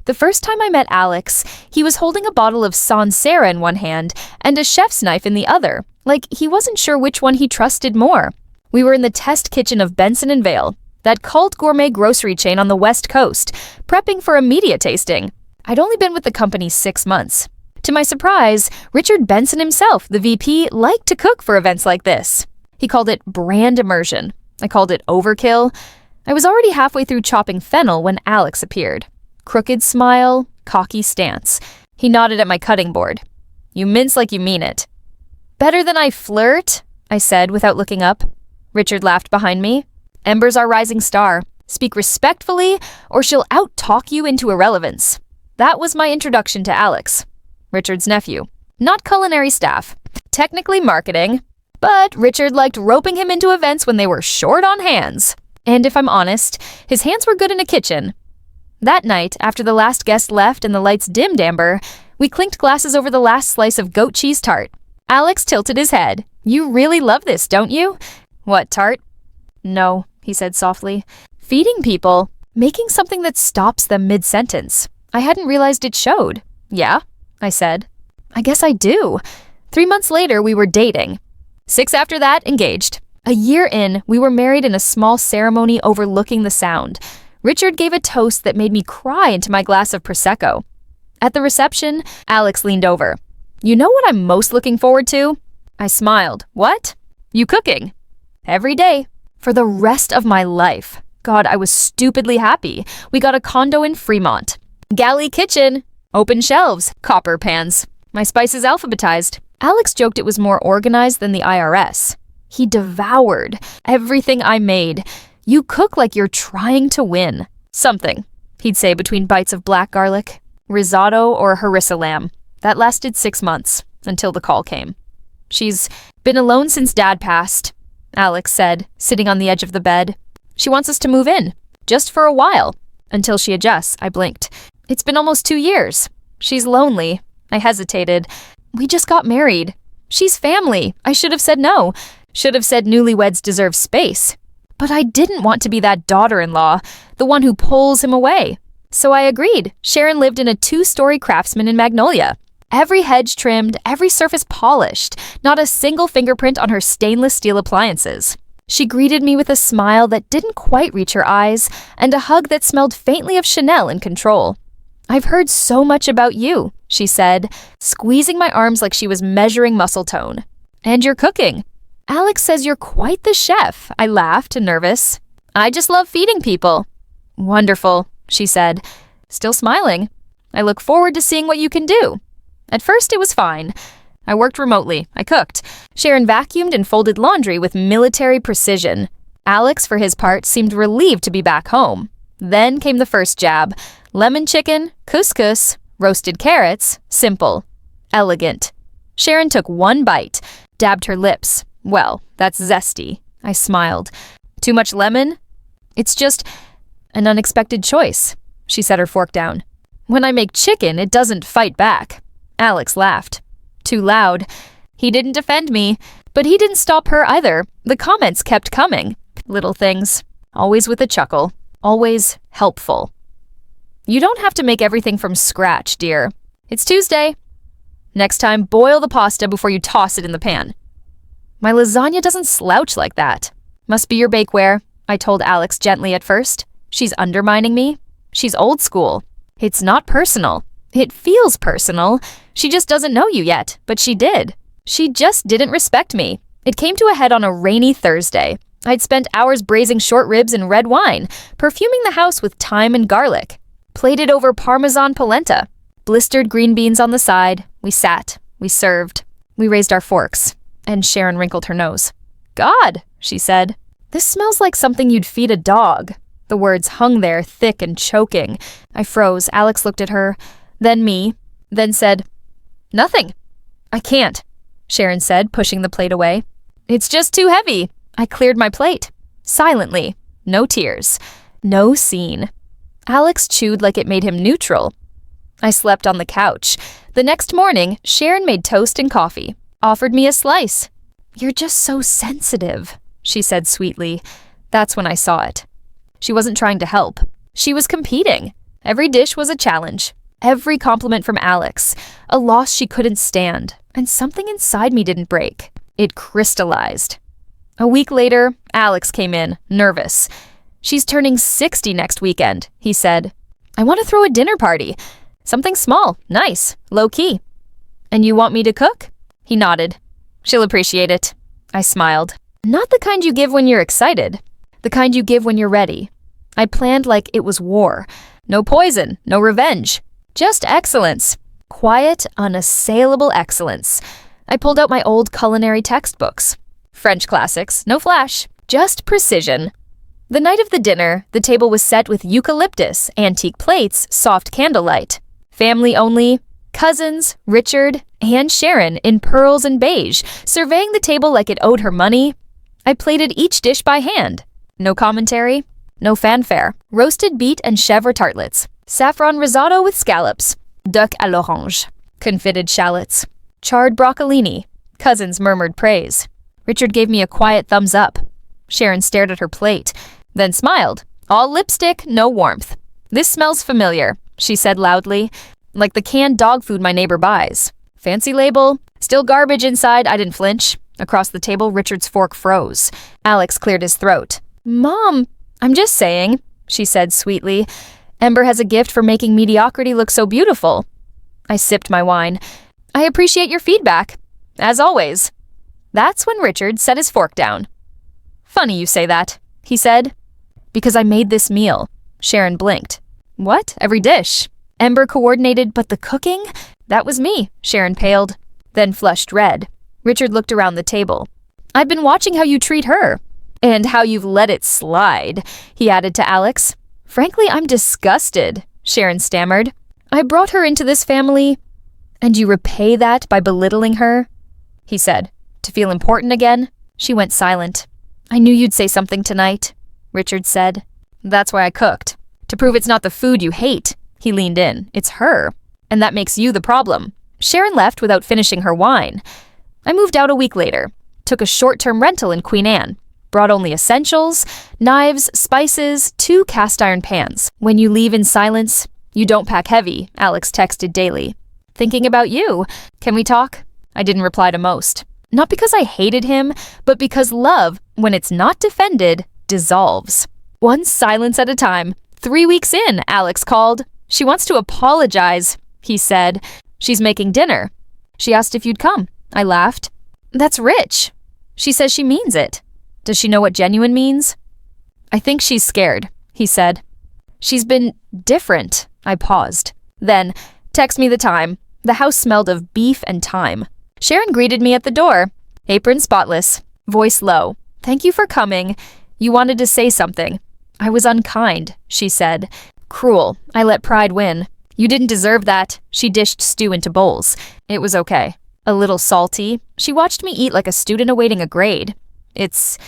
The first time I met Alex, he was holding a bottle of Sancerre in one hand and a chef's knife in the other, like he wasn't sure which one he trusted more. We were in the test kitchen of Benson Vale, that cult gourmet grocery chain on the West Coast, prepping for a media tasting. I'd only been with the company 6 months. To my surprise, Richard Benson himself, the VP, liked to cook for events like this. He called it brand immersion. I called it overkill. I was already halfway through chopping fennel when Alex appeared. Crooked smile, cocky stance. He nodded at my cutting board. "You mince like you mean it." "Better than I flirt?" I said without looking up. Richard laughed behind me. "Ember's our rising star. Speak respectfully, or she'll out-talk you into irrelevance." That was my introduction to Alex, Richard's nephew. Not culinary staff, technically marketing, but Richard liked roping him into events when they were short on hands. And if I'm honest, his hands were good in a kitchen. That night, after the last guest left and the lights dimmed Ember, we clinked glasses over the last slice of goat cheese tart. Alex tilted his head. "You really love this, don't you?" "What, tart?" "No," he said softly. "Feeding people, making something that stops them mid-sentence. I hadn't realized it showed." "Yeah," I said. "I guess I do." 3 months later, we were dating. 6 after that, engaged. A year in, we were married in a small ceremony overlooking the Sound. Richard gave a toast that made me cry into my glass of Prosecco. At the reception, Alex leaned over. "You know what I'm most looking forward to?" I smiled. "What?" "You cooking." "Every day. For the rest of my life." God, I was stupidly happy. We got a condo in Fremont. Galley kitchen. Open shelves. Copper pans. My spices alphabetized. Alex joked it was more organized than the IRS. He devoured everything I made. "You cook like you're trying to win." "Something," he'd say between bites of black garlic. Risotto or harissa lamb. That lasted 6 months, until the call came. "She's been alone since Dad passed," Alex said, sitting on the edge of the bed. "She wants us to move in, just for a while." "Until she adjusts," I blinked. "It's been almost 2 years. She's lonely." I hesitated. "We just got married." "She's family." I should have said no. Should have said newlyweds deserve space. But I didn't want to be that daughter-in-law, the one who pulls him away. So I agreed. Sharon lived in a 2-story Craftsman in Magnolia. Every hedge trimmed, every surface polished, not a single fingerprint on her stainless steel appliances. She greeted me with a smile that didn't quite reach her eyes, and a hug that smelled faintly of Chanel and control. "I've heard so much about you," she said, squeezing my arms like she was measuring muscle tone. "And you're cooking." "Alex says you're quite the chef," I laughed, nervous. "I just love feeding people." "Wonderful," she said, still smiling. "I look forward to seeing what you can do." At first it was fine. I worked remotely. I cooked. Sharon vacuumed and folded laundry with military precision. Alex, for his part, seemed relieved to be back home. Then came the first jab. Lemon chicken, couscous, roasted carrots, simple, elegant. Sharon took one bite, dabbed her lips. "Well, that's zesty." I smiled. "Too much lemon?" "It's just an unexpected choice," she set her fork down. "When I make chicken, it doesn't fight back." Alex laughed. Too loud. He didn't defend me, but he didn't stop her either. The comments kept coming. Little things. Always with a chuckle. Always helpful. "You don't have to make everything from scratch, dear. It's Tuesday. Next time, boil the pasta before you toss it in the pan." "My lasagna doesn't slouch like that." "Must be your bakeware," I told Alex gently at first. "She's undermining me. She's old school. It's not personal. It feels personal. She just doesn't know you yet, but she did. She just didn't respect me." It came to a head on a rainy Thursday. I'd spent hours braising short ribs in red wine, perfuming the house with thyme and garlic. Plated over Parmesan polenta. Blistered green beans on the side. We sat. We served. We raised our forks. And Sharon wrinkled her nose. "God," she said. "This smells like something you'd feed a dog." The words hung there, thick and choking. I froze. Alex looked at her, then me, then said, "Nothing." "I can't," Sharon said, pushing the plate away. "It's just too heavy." I cleared my plate. Silently. No tears. No scene. Alex chewed like it made him neutral. I slept on the couch. The next morning, Sharon made toast and coffee. Offered me a slice. "You're just so sensitive," she said sweetly. That's when I saw it. She wasn't trying to help. She was competing. Every dish was a challenge. Every compliment from Alex. A loss she couldn't stand. And something inside me didn't break. It crystallized. A week later, Alex came in, nervous. "She's turning 60 next weekend," he said. "I want to throw a dinner party. Something small, nice, low-key." "And you want me to cook?" He nodded. "She'll appreciate it." I smiled. "Not the kind you give when you're excited. The kind you give when you're ready." I planned like it was war. No poison, no revenge. Just excellence. Quiet, unassailable excellence. I pulled out my old culinary textbooks. French classics, no flash, just precision. The night of the dinner, the table was set with eucalyptus, antique plates, soft candlelight. Family only. Cousins, Richard, and Sharon in pearls and beige, surveying the table like it owed her money. I plated each dish by hand. No commentary, no fanfare. Roasted beet and chèvre tartlets. Saffron risotto with scallops. Duck à l'orange. Confitted shallots. Charred broccolini. Cousins murmured praise. Richard gave me a quiet thumbs up. Sharon stared at her plate, then smiled. "All lipstick, no warmth." "This smells familiar," she said loudly. "Like the canned dog food my neighbor buys. Fancy label. Still garbage inside." I didn't flinch. Across the table, Richard's fork froze. Alex cleared his throat. "Mom, I'm just saying," she said sweetly. "Ember has a gift for making mediocrity look so beautiful." I sipped my wine. "I appreciate your feedback. As always." That's when Richard set his fork down. "Funny you say that," he said. "Because I made this meal." Sharon blinked. "What? Every dish?" Ember coordinated, but the cooking? That was me. Sharon paled, then flushed red. Richard looked around the table. "I've been watching how you treat her. And how you've let it slide," he added to Alex. "Frankly, I'm disgusted," Sharon stammered. "I brought her into this family." "And you repay that by belittling her?" he said. "To feel important again?" She went silent. "I knew you'd say something tonight," Richard said. "That's why I cooked. To prove it's not the food you hate." He leaned in. "It's her. And that makes you the problem." Sharon left without finishing her wine. I moved out a week later. Took a short-term rental in Queen Anne. Brought only essentials, knives, spices, 2 cast-iron pans. "When you leave in silence, you don't pack heavy," Alex texted daily. "Thinking about you. Can we talk?" I didn't reply to most. Not because I hated him, but because love, when it's not defended, dissolves. One silence at a time. 3 weeks in, Alex called. "She wants to apologize," he said. "She's making dinner." "She asked if you'd come." I laughed. "That's rich." "She says she means it." "Does she know what genuine means?" "I think she's scared," he said. "She's been different." I paused. Then, "Text me the time." The house smelled of beef and thyme. Sharon greeted me at the door. Apron spotless. Voice low. "Thank you for coming. You wanted to say something." "I was unkind," she said. "Cruel. I let pride win." "You didn't deserve that." She dished stew into bowls. It was okay. A little salty. She watched me eat like a student awaiting a grade. "It's